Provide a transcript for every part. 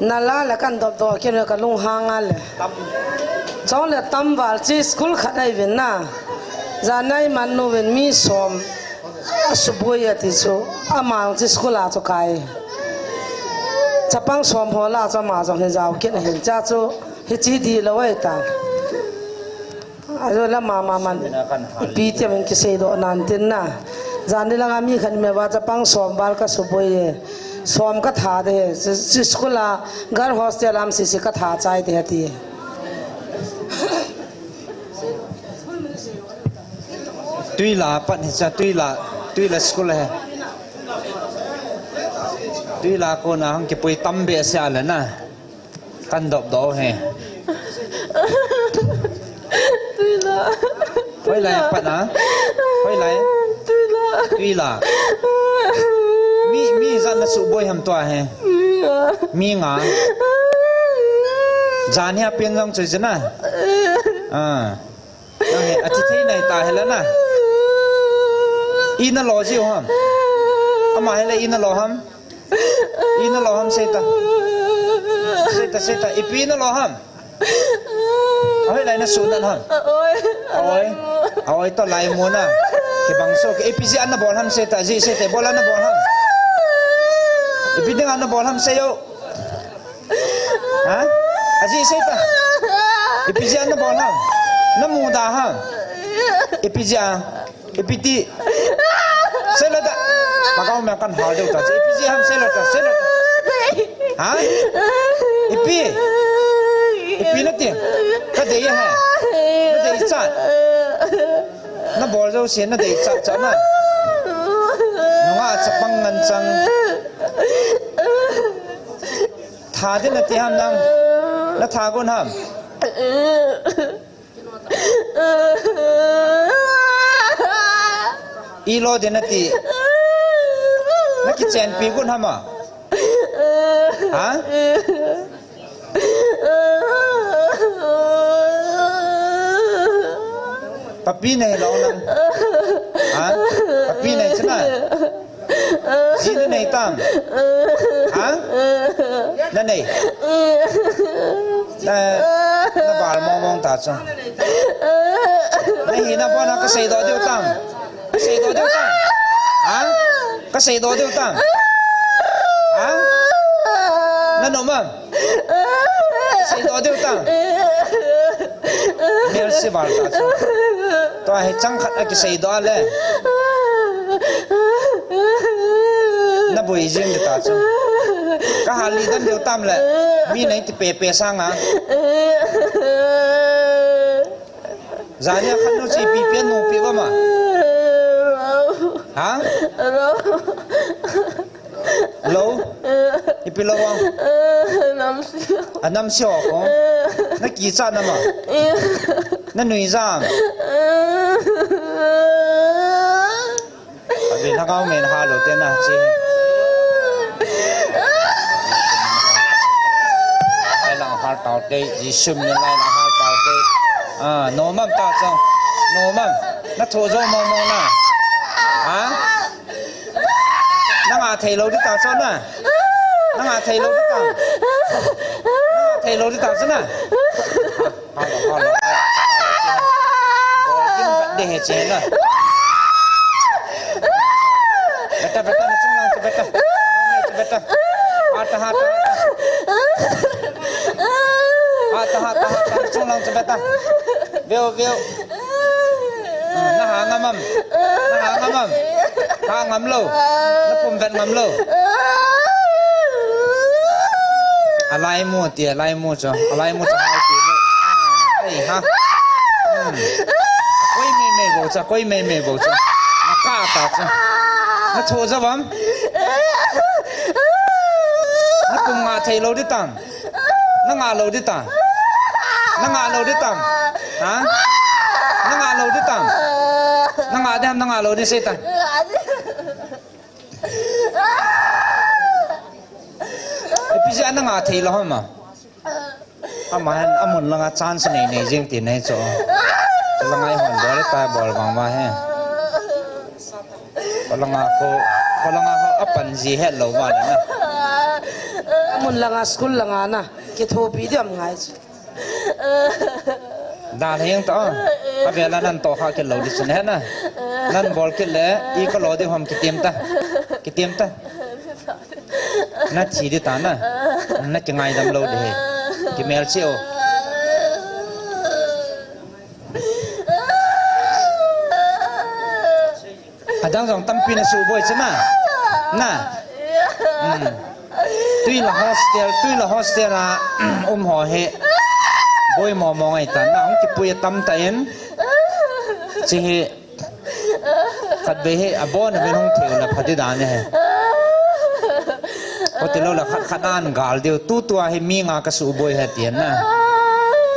นาลาละกันดอกๆกินกันลุงหางเลยจ้องเลยตั้มบาลจีสกุลขัดไอ้เวนน่ะจานายมันโนเวนมีสมสุบุยติโซอามาจีสกุลอาจุกายจะปังสมหัวลาจะมาจงเห็นเจ้ากินเห็นจ้าโซเฮจีดีละไว้ตาอายุละมามันปีเตมันกิเสดนันตินน่ะจานนี้ละงามีขันเมว่าจะปังสมบาลก็สุบุยสมก็ท่าเดจิสกุลาการโฮสเทลามสิก็ท่าใจเดียดีตุยลาปันจะตุยลาสกุลहैตุยลาको ना हम के पुई तम बे से आले नाกันดอบดอहैตุยลาไว้ไรปันนะไว้ไรตุยลามีจันสุบอยहमตัวहैมีงาจานเนี่ยเปียงจังจุยนะยังไงอาทิตย์ไหนตายแล้วนะอินลอจิวฮัมอามาให้เลยอินลอฮัมเซตาอีปีนลอฮัมเอาให้เลยนะสูนันฮัมเอาไว้ต่อลายมูนะเก็บบังโซ่เอพีซีอันนั้นบอลฮัมเซตาจีเซตาบอลอันนั้นบอลฮัมอีปีนึงอันนั้นบอลฮัมเซโยฮะอาจีเซตาอีปีซีอันนั้นบอลฮัมน้ำมูดาฮัมอีปีซีอีปีตีเซลต์มาเขาไม่กันหาเดียวกันอีปีซีฮัมเซลต์ฮะอีปีนั่นติก็เดี๋ยวฮะนั่นเดี๋ยวจัดนั่นบอลเราเสียนั่นเดี๋ยวจัดนะน้องอาจจะปังเงินจังท่าที่นั่นที่ฮัมนั่งแล้วท่ากุนฮัมอีโลเดนตีนักกิจเจนปีกุนฮัมอ่ะฮะปะปีไหนเรานั่งฮะปะปีไหนใช่ไหมจีนไหนตั้งฮะนั่นไหนนั่นบาลมองตาจ้ะนั่นเห็นนะพ่อนะก็เสียดอเดียวตั้งฮะก็เสียดอเดียวตั้งฮะนั่นหนูมั้งเสียดอเดียวตั้งเมียสิบาลตาจ้ะตัวให้จังขัดก็เสียดอเลยน่าบุยจริงเด็ดตาจ้ะก็หาลีดันเดียวตั้มเลยมีไหนที่เปย์สร้างอ่ะจานเนี่ยขันโนชีปีเปียโนปีว่ามาฮะโลอีปีโลวังน้ำเสียวของนักกีฬาน่ะมานั่นหนุ่ยจังอันนี้นักเอาเงินหาโลเต้นนะจีไอ้หลังหาเต่าเตยจีซุ่มเนี่ยไอ้หลังหาเต่าเตยโนมัมตาจังโนมัมนักโทโจมองนะฮะนั่งอาเทโลดิตาจังนะนั่งอาเทโลดิตาจังนะฮัลโหลกินบัดเดห์เจนะเบต้นะจุงลังเบต้ฮาตาจุงลังเบต้เวลนะหางำมั่มหางำโลนะปุ่มเวทงำโลอะไรมั่วเตี๋ยอะไรมั่วจ้ะอะไรมั่วจะหายตีเลยเฮ้ยฮะก้อยไม่บอกจ้ะนักฆ่าตาจ้ะนักโทษจ้ะวัมนักปุ่มงาเทโลดิตังนักงาโลดิตังฮะนักงาโลดิตังนักงาเดมนักงาโลดิเซตังพี่จะนักงาเทโลมั้งอามาอามุนลังอาจานสนิทในจิงตีในโจลังไอหันบอลตายบอลบางมาเฮลังอาเขาอัปปันจีเฮลโลมาเลยนะ มุนลังสกุลลังนะคิดโทปีเดียมไงดาเฮียงต่ออาเวลานั้นต่อข้าเกลเราดิสเนะนะนั่นบอลเกลเลยอีก็รอได้ผมกิเตมตานัดชีดิตานะนัดจะไงดำเราเดะกิเมลเชียวดังสองตั้มปีนสูบอยใช่ไหมน่ะตุยละโฮสเทลอะห่อเหบอยมองไอ้ตาน้องที่ปุยตั้มตาเอ็นสิเหขัดเบะอบอนเป็นห้องเทวละพัดดานเนี่ยพอที่เราละขัดอ่านกาลเดียวตัวให้มีงากระสูบอยเหตียนนะ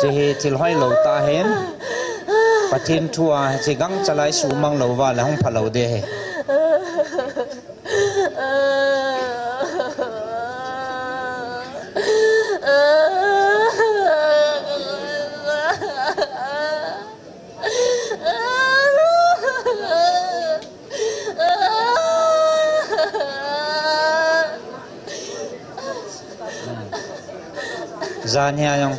สิเหที่ห้อยเหลาตาเห็นปะทินทัวสิกังจะไล่สูมังเหลาว่าแล้วห้องพะเหลาเดะZania yang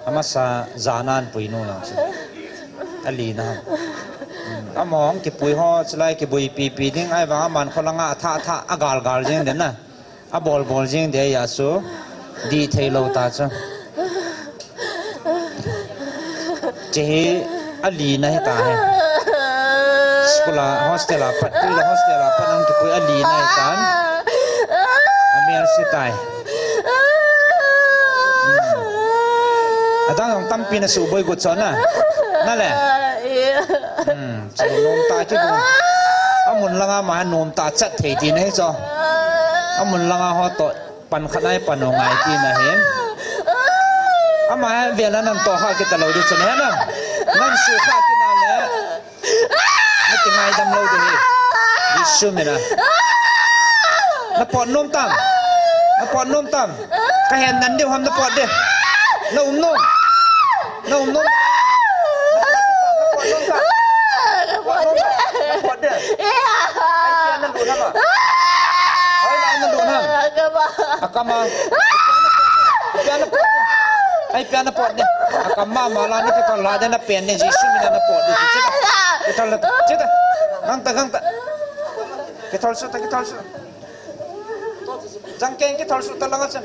amasa zanan puinu lang alina among ki pui ho chlai ki bui pi ding ai wa man kholanga tha agal jing den na a bol jing de ya so di thailo ta cha che alina hi ta hai skula hostela patang ki pui alina hi tan amir sitai adang tam pin su boy gut chona na le chu nom ta chu amun langa ma nom ta chat thei ti nei cho amun langa ho to pan khanai panongai ti na hen ama vela nan to ha ki talo du chone na nan su kha ki na le na ti ngai dam lo de ni isu me na pon nom tam ka hen nan deu ham na pot de nom nom akama piano pot ni akama malah ni kita lada na pen ni jisu ni na pot ni kita hang ta kita harus jangkeng kita harus ta langat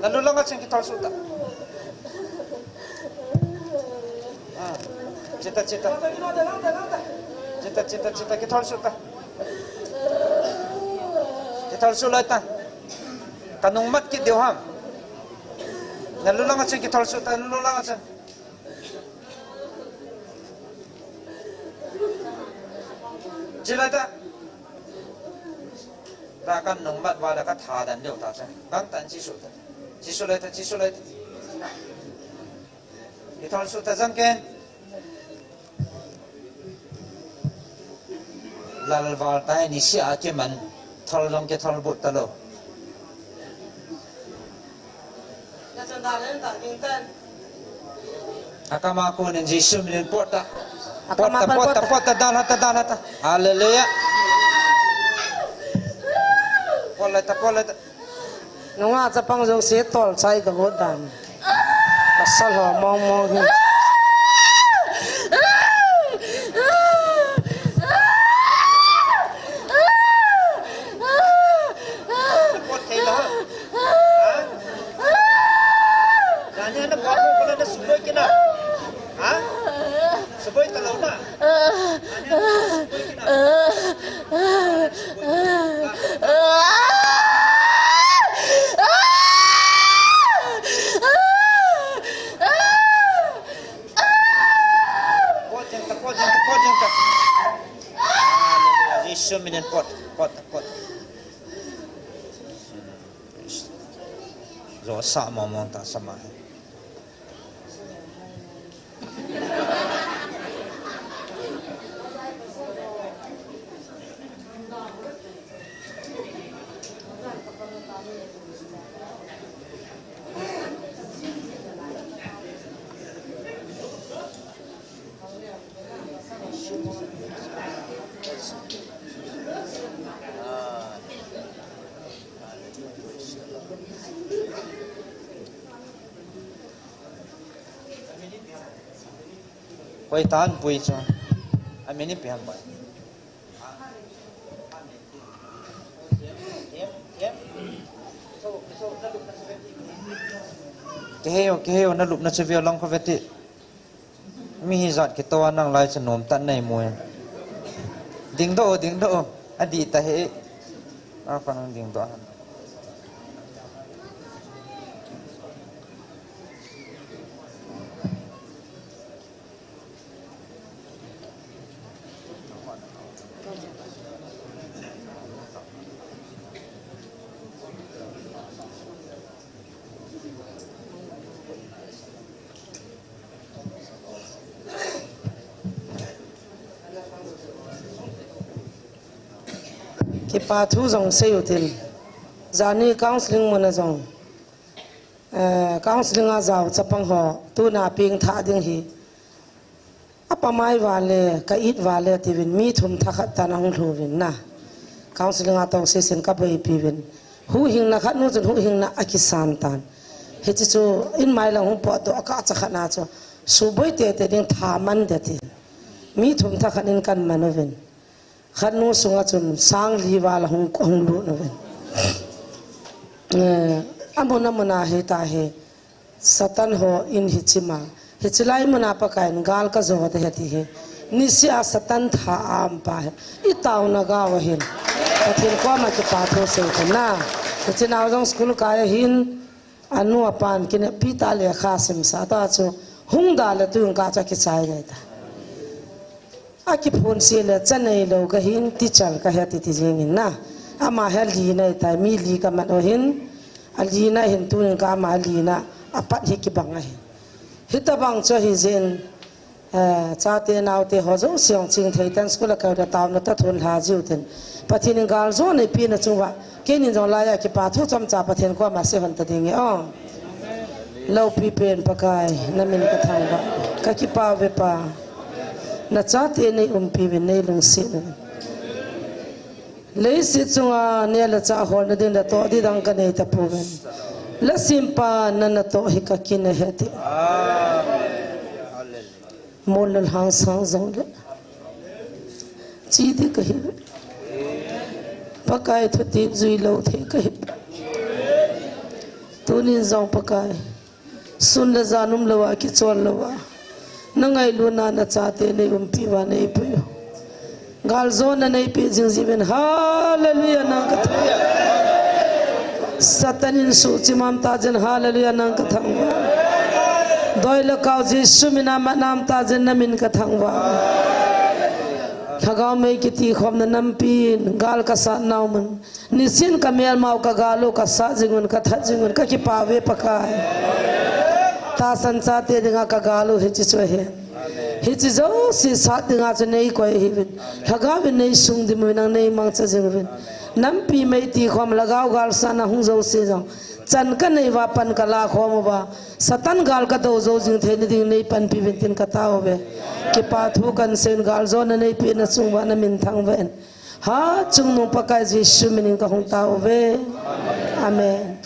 lalu langat kita harus ta cita kita harus ta ta kanung mat ki dewham nalulang achen ki thalsu ta nalulang achen jilata ta kan nung mat wala ka tha dan deu ta chen bang tan chi su lai ta ki thalsu ta jangken lal wal ta ni sia ke man thal long ke thal but ta lo akama ko nen jisu min porta dalata haleluya polata nunga chapang jong se tol chai ka godan pasal ho mong hi pot zo sa momon ta sama ปอยตานปุยจ้ะอันนี้เปียกบ่เกเฮนะลุบนะเชเวียลองคอเวติมีฮิจัดกิตัวนั่งไล่สนมตันในมวยดิงโดอดีตเฮฟังดิงโดki pa thu jong se utin zani counseling mona jong counseling a jaw chapang ho tu na ping tha ding hi apamai wale ka it wale tivin mi thum thakhat ta na hung thuvin na counseling a tong session ka bai pivin hu hing na khat nu chun hu hing na akisan tan he chi chu in mai la hung po to aka cha khana chu su boi te ding tha man de ti mi thum thakhat in kan manovin khanu sunga chun sang liwal hong lu no ven amona mona he ta he satan ho in hichima hichilai mona pakain gal ka zo de heti he nisia satan tha am pa he itaw na ga wa hin pathin ko ma ki pa tho se na chinaw jong school ka hin anu apan kin pita le khasim sa ta chu hung da le tu ka cha ki chai le ta aki phone se le chanai lo ka hin teacher ka he ti jing na ama hel li nai ta mi li ka man o hin ali na hin tu ka ma li na apat hi ki bang hi hita bang cho hi zen cha te naw te ho zo siang ching thei tan school ka da taw na ta thun ha jiu ten pathin gal zo nei pi na chuwa ke nin jong la ya ki pa thu cham cha pathin ko ma se han ta ding o lo pi pen pakai na min ka thang ba ka ki pa ve pa na cha te nei pi ven nei lung si na le si chunga ne la cha hol na din da to di dang ka nei ta pu ven la simpa na na to hi ka kin he ti mol l hang sang zong le chi di ka hi pakai thu ti zui lo the ka hi tu nin zong pakai sun la zanum lawa ki chol lawa nangai luna na chate nei pi wa nei pu gal zona nei pi jing jiben hallelujah na ka satanin su chimam ta jen hallelujah na ka thangwa doila kaw jisu mina nam ta jen na min ka thangwa thagaw mai ki ti khom na nam pin gal ka sa naw man nisin ka mel mau ka galo ka sa jingun ka tha jingun ka ki pawe pakai ta sansa te dinga ka galo he chi so he he chi zo si sa dinga che nei ko he bin thaga bin nei sung dim nang nei mang cha jing bin nam pi mai ti khom lagaw gal sa na hung zo se zo chan ka nei wa pan ka la khom ba satan gal ka do zo jing the ni ding nei pan pi bin tin ka ta be ki pa thu kan sen gal zo na nei pi na chung wa na min thang ven ha chung no pakai jisu min ka hung ta be amen